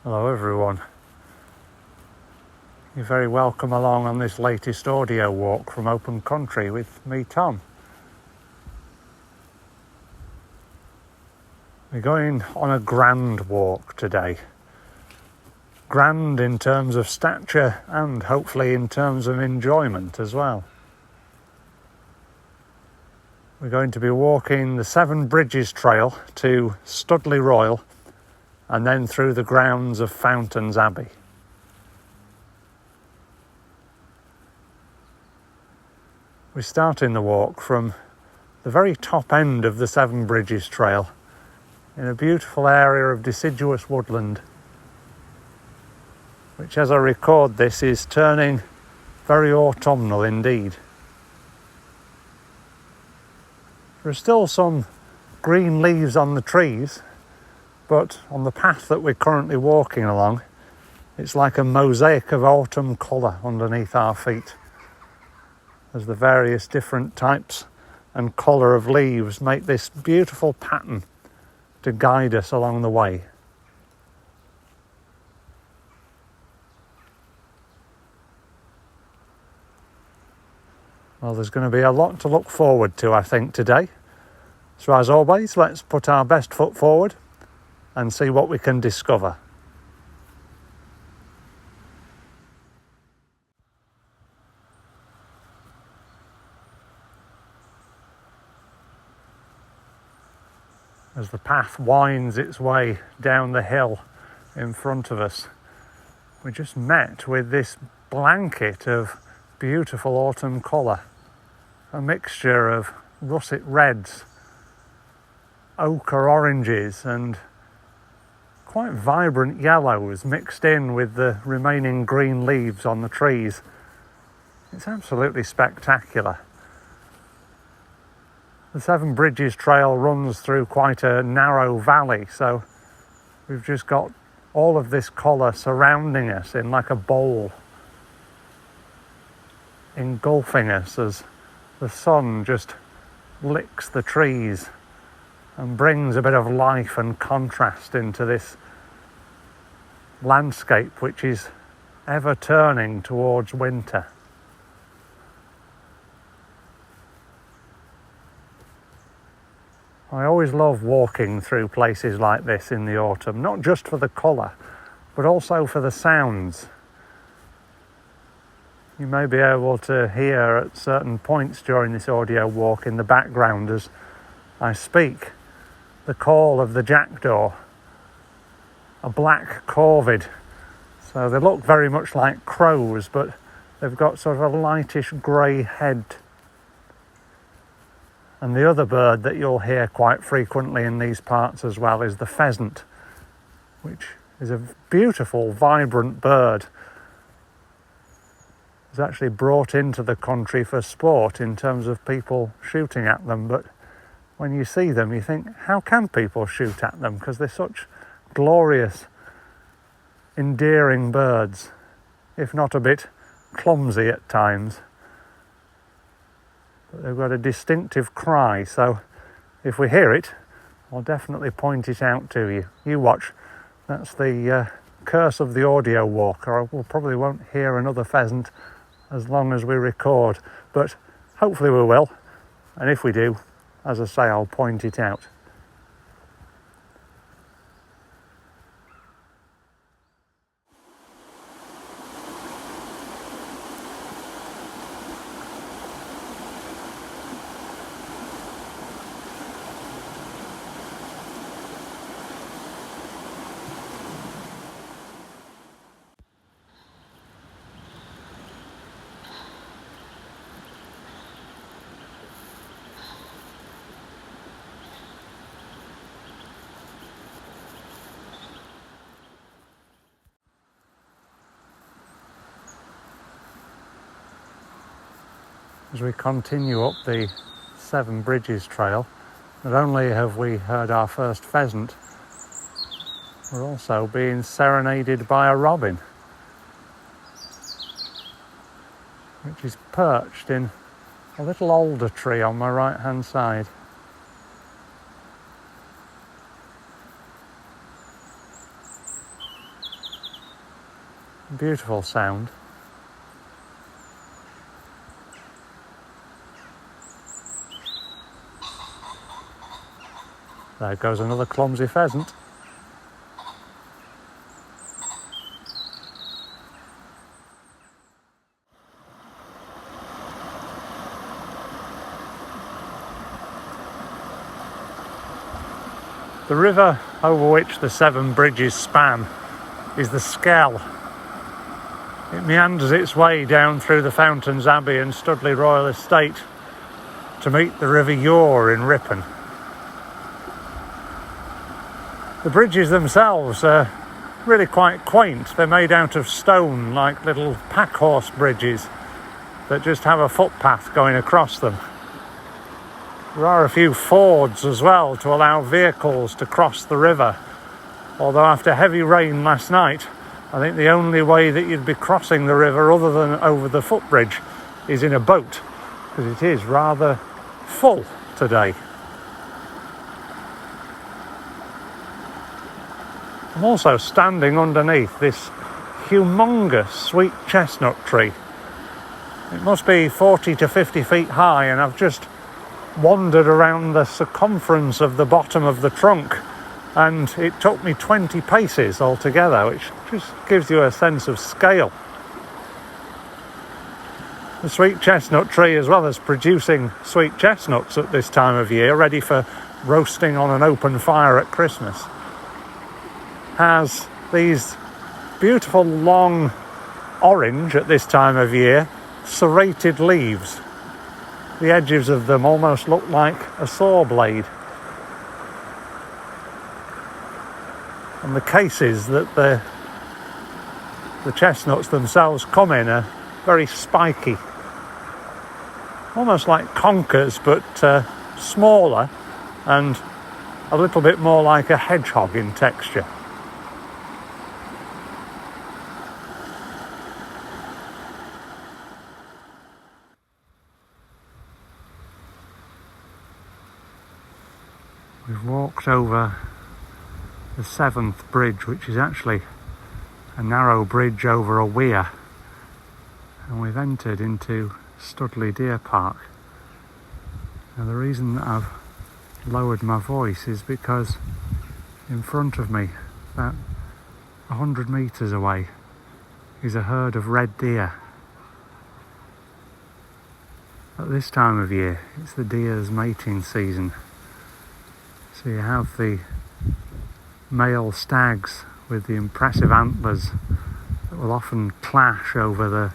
Hello everyone. You're very welcome along on this latest audio walk from open country with me, Tom. We're going on a grand walk today. Grand in terms of stature and hopefully in terms of enjoyment as well. We're going to be walking the Seven Bridges Trail to Studley Royal and then through the grounds of Fountains Abbey. We're starting the walk from the very top end of the Seven Bridges Trail in a beautiful area of deciduous woodland, which as I record this is turning very autumnal indeed. There are still some green leaves on the trees, but on the path that we're currently walking along, it's like a mosaic of autumn colour underneath our feet, as the various different types and colour of leaves make this beautiful pattern to guide us along the way. Well, there's going to be a lot to look forward to, I think, today. So as always, let's put our best foot forward and see what we can discover. As the path winds its way down the hill in front of us, we just met with this blanket of beautiful autumn colour, a mixture of russet reds, ochre oranges and quite vibrant yellows mixed in with the remaining green leaves on the trees. It's absolutely spectacular. The Seven Bridges Trail runs through quite a narrow valley, so we've just got all of this colour surrounding us in like a bowl, engulfing us as the sun just licks the trees and brings a bit of life and contrast into this landscape which is ever turning towards winter. I always love walking through places like this in the autumn, not just for the colour, but also for the sounds. You may be able to hear at certain points during this audio walk in the background as I speak the call of the jackdaw, a black corvid. So they look very much like crows, but they've got sort of a lightish grey head. And the other bird that you'll hear quite frequently in these parts as well is the pheasant, which is a beautiful, vibrant bird. It's actually brought into the country for sport in terms of people shooting at them, but when you see them you think, how can people shoot at them? Because they're such glorious, endearing birds, if not a bit clumsy at times. But they've got a distinctive cry, so if we hear it, I'll definitely point it out to you. You watch. That's the curse of the audio walker. We probably won't hear another pheasant as long as we record, but hopefully we will. And if we do, as I say, I'll point it out. As we continue up the Seven Bridges Trail, not only have we heard our first pheasant, we're also being serenaded by a robin, which is perched in a little alder tree on my right hand side. Beautiful sound. There goes another clumsy pheasant. The river over which the 7 bridges span is the Skell. It meanders its way down through the Fountains Abbey and Studley Royal Estate to meet the River Yore in Ripon. The bridges themselves are really quite quaint. They're made out of stone, like little packhorse bridges that just have a footpath going across them. There are a few fords as well to allow vehicles to cross the river, although after heavy rain last night, I think the only way that you'd be crossing the river other than over the footbridge is in a boat, because it is rather full today. I'm also standing underneath this humongous sweet chestnut tree. It must be 40 to 50 feet high, and I've just wandered around the circumference of the bottom of the trunk, and it took me 20 paces altogether, which just gives you a sense of scale. The sweet chestnut tree, as well as producing sweet chestnuts at this time of year, ready for roasting on an open fire at Christmas, has these beautiful long orange at this time of year serrated leaves. The edges of them almost look like a saw blade. And the cases that the chestnuts themselves come in are very spiky. Almost like conkers, but smaller and a little bit more like a hedgehog in texture. We've walked over the 7th bridge, which is actually a narrow bridge over a weir, and we've entered into Studley Deer Park. Now, the reason that I've lowered my voice is because in front of me, about 100 metres away, is a herd of red deer. At this time of year, it's the deer's mating season. So you have the male stags with the impressive antlers that will often clash over the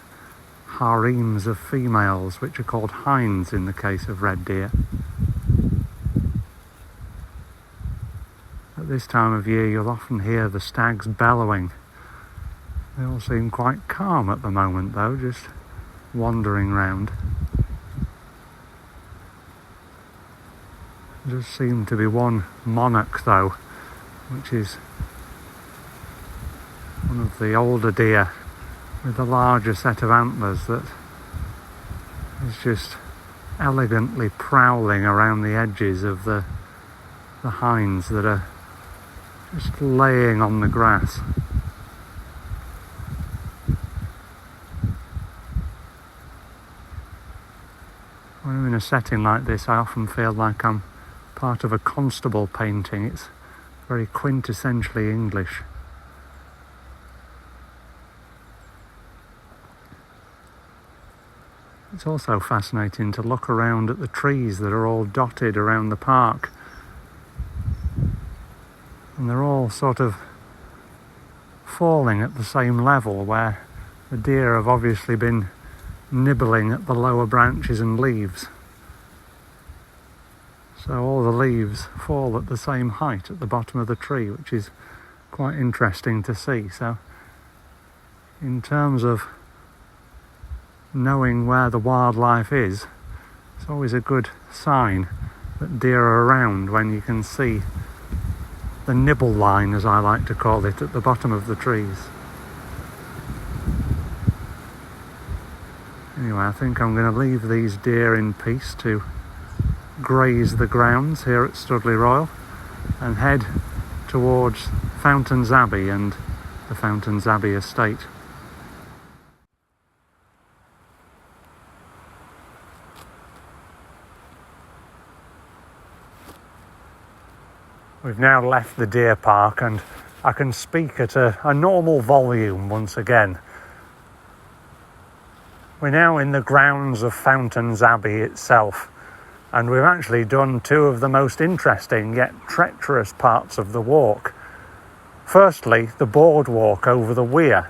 harems of females, which are called hinds in the case of red deer. At this time of year, you'll often hear the stags bellowing. They all seem quite calm at the moment though, just wandering round. There does seem to be one monarch though, which is one of the older deer with a larger set of antlers that is just elegantly prowling around the edges of the hinds that are just laying on the grass. When I'm in a setting like this, I often feel like I'm part of a constable painting. It's very quintessentially English. It's also fascinating to look around at the trees that are all dotted around the park. And they're all sort of falling at the same level, where the deer have obviously been nibbling at the lower branches and leaves. So all the leaves fall at the same height at the bottom of the tree, which is quite interesting to see. So in terms of knowing where the wildlife is, it's always a good sign that deer are around when you can see the nibble line, as I like to call it, at the bottom of the trees. Anyway, I think I'm going to leave these deer in peace to graze the grounds here at Studley Royal and head towards Fountains Abbey and the Fountains Abbey estate. We've now left the deer park and I can speak at a normal volume once again. We're now in the grounds of Fountains Abbey itself, and we've actually done two of the most interesting yet treacherous parts of the walk. Firstly, the boardwalk over the weir.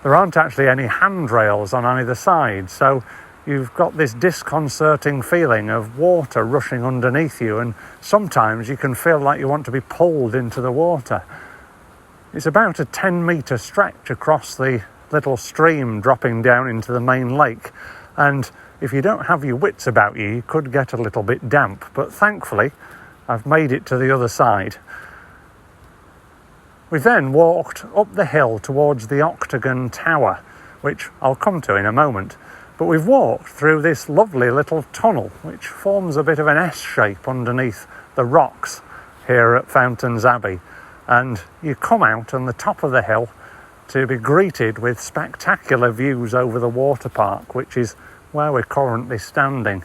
There aren't actually any handrails on either side, so you've got this disconcerting feeling of water rushing underneath you, and sometimes you can feel like you want to be pulled into the water. It's about a 10-metre stretch across the little stream dropping down into the main lake, and if you don't have your wits about you, you could get a little bit damp, but thankfully I've made it to the other side. We then walked up the hill towards the Octagon Tower, which I'll come to in a moment. But we've walked through this lovely little tunnel, which forms a bit of an S shape underneath the rocks here at Fountains Abbey. And you come out on the top of the hill to be greeted with spectacular views over the water park, which is where we're currently standing.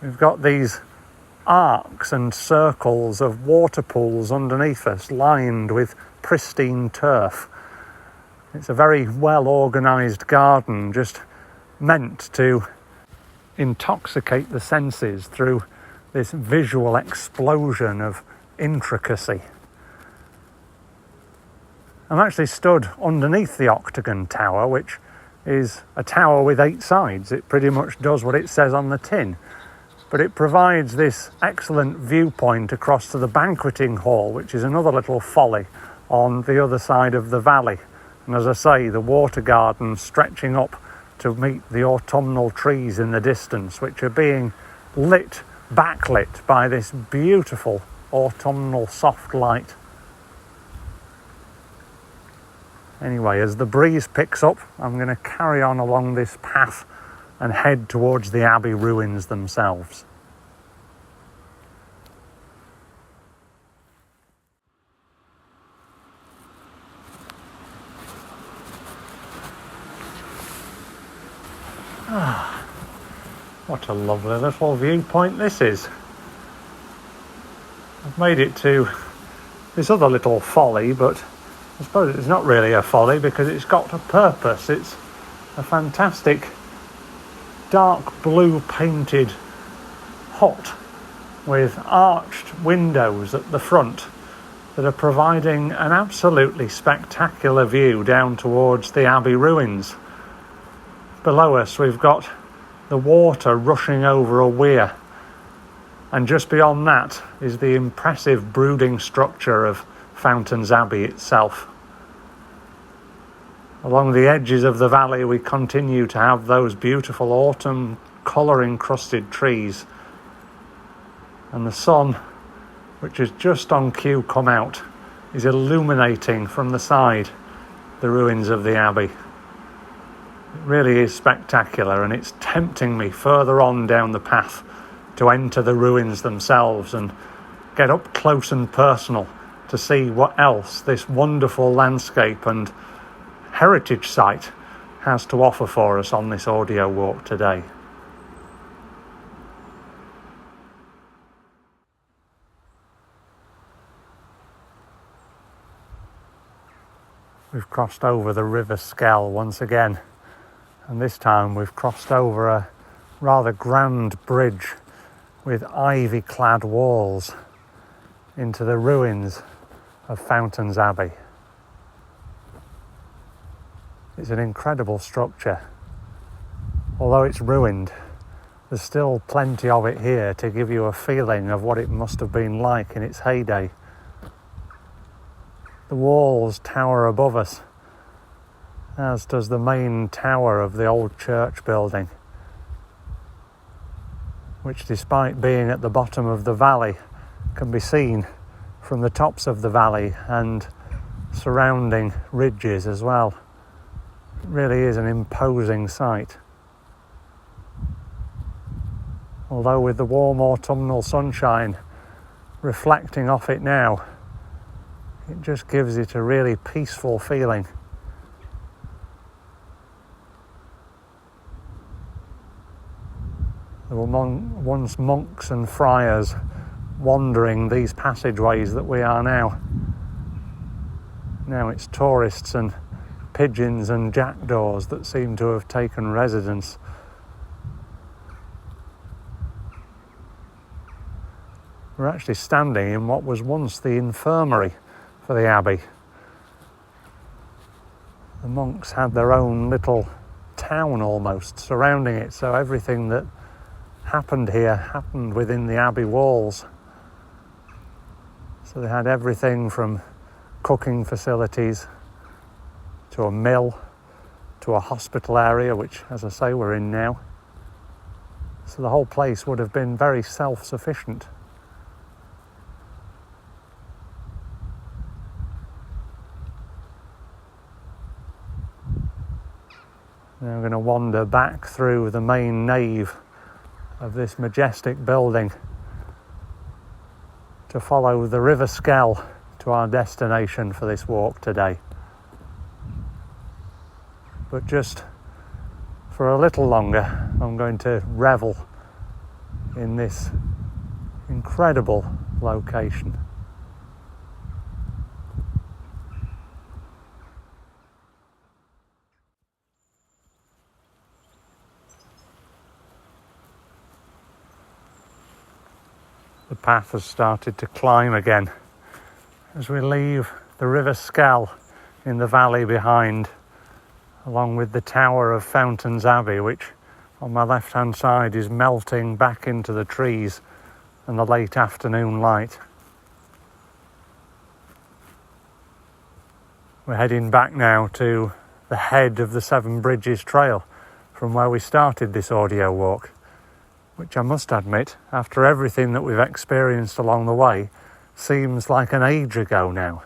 We've got these arcs and circles of water pools underneath us, lined with pristine turf. It's a very well organised garden, just meant to intoxicate the senses through this visual explosion of intricacy. I'm actually stood underneath the Octagon Tower, which is a tower with 8 sides. It pretty much does what it says on the tin, but it provides this excellent viewpoint across to the banqueting hall, which is another little folly on the other side of the valley. And as I say, the water garden stretching up to meet the autumnal trees in the distance, which are being backlit by this beautiful autumnal soft light. Anyway, as the breeze picks up, I'm going to carry on along this path and head towards the Abbey ruins themselves. What a lovely little viewpoint this is. I've made it to this other little folly, but I suppose it's not really a folly because it's got a purpose. It's a fantastic dark blue painted hut with arched windows at the front that are providing an absolutely spectacular view down towards the Abbey ruins. Below us we've got the water rushing over a weir, and just beyond that is the impressive brooding structure of Fountains Abbey itself. Along the edges of the valley we continue to have those beautiful autumn colour-encrusted trees, and the sun, which has just on cue come out, is illuminating from the side the ruins of the Abbey. It really is spectacular, and it's tempting me further on down the path to enter the ruins themselves and get up close and personal to see what else this wonderful landscape and heritage site has to offer for us on this audio walk today. We've crossed over the River Skell once again, and this time we've crossed over a rather grand bridge with ivy-clad walls into the ruins of Fountains Abbey. It's an incredible structure. Although it's ruined, there's still plenty of it here to give you a feeling of what it must have been like in its heyday. The walls tower above us, as does the main tower of the old church building, which, despite being at the bottom of the valley, can be seen from the tops of the valley and surrounding ridges as well. It really is an imposing sight. Although with the warm autumnal sunshine reflecting off it now, it just gives it a really peaceful feeling. There were once monks and friars wandering these passageways that we are now. Now it's tourists and pigeons and jackdaws that seem to have taken residence. We're actually standing in what was once the infirmary for the Abbey. The monks had their own little town almost surrounding it, so everything that happened here happened within the Abbey walls. So they had everything from cooking facilities to a mill to a hospital area, which, as I say, we're in now. So the whole place would have been very self-sufficient. Now I'm going to wander back through the main nave of this majestic building to follow the River Skell to our destination for this walk today. But just for a little longer, I'm going to revel in this incredible location. The path has started to climb again as we leave the River Skell in the valley behind, along with the tower of Fountains Abbey, which on my left-hand side is melting back into the trees and the late afternoon light. We're heading back now to the head of the Seven Bridges Trail from where we started this audio walk, which I must admit, after everything that we've experienced along the way, seems like an age ago now.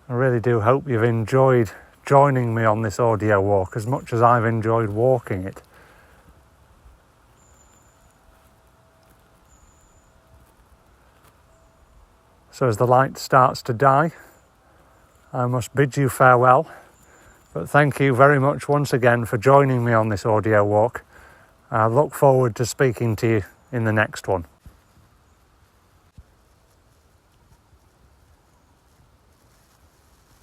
I really do hope you've enjoyed joining me on this audio walk as much as I've enjoyed walking it. So as the light starts to die, I must bid you farewell. But thank you very much once again for joining me on this audio walk. I look forward to speaking to you in the next one.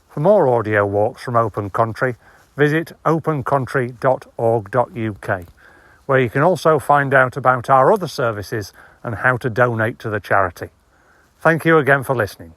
For more audio walks from Open Country, visit opencountry.org.uk, where you can also find out about our other services and how to donate to the charity. Thank you again for listening.